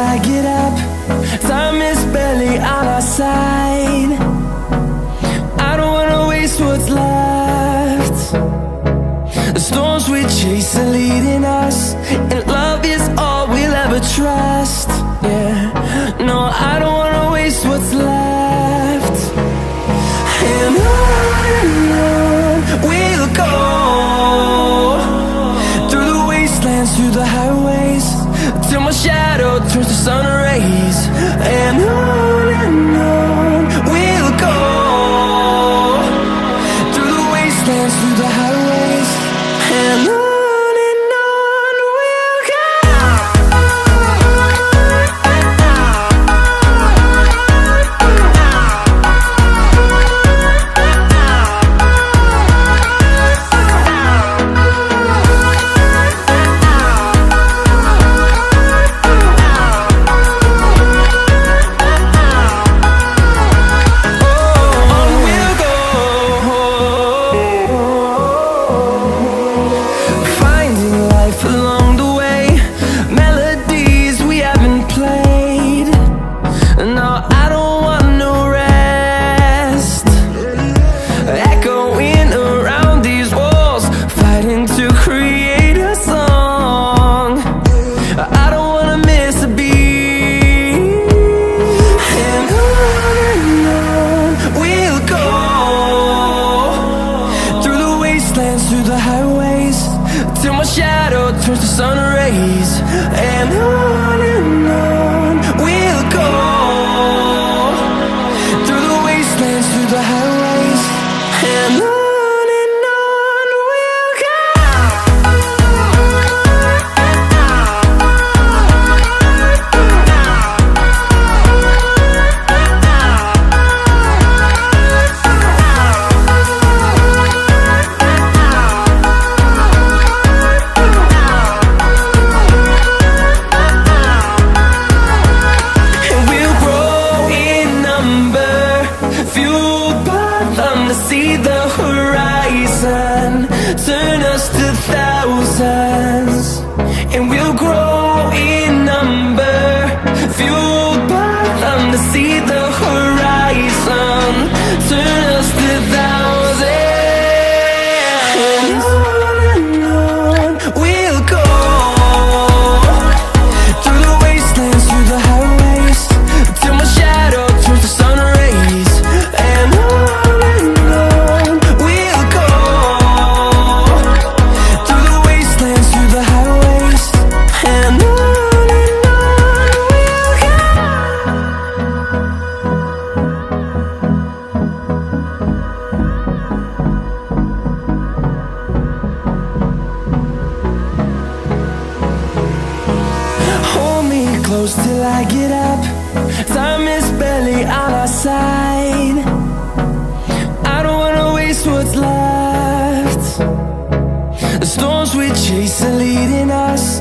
I get up. Time is barely on our side. I don't wanna waste what's left. The storms we chase are leading us, and love is all we'll ever trust. Yeah, no, I don't wanna waste what's left. And on we'll go, through the wastelands, through the highways, till my shadow turns to sun rays. And on we'll go, through the wastelands, through the highways, and on we'll go. Through the highways, till my shadow turns to sun rays. And on we'll go, through the wastelands, through the highways, and on we'll go. See the horizon, turn us to thousands, and we'll grow in number, fueled by them. To see the horizon, turn us to thousands, and on we'll go, through the wastelands, through the highways, till my shadow turns to sun rays. And on close till I get up. Time is barely on our side. I don't wanna waste what's left. The storms we chase are leading us,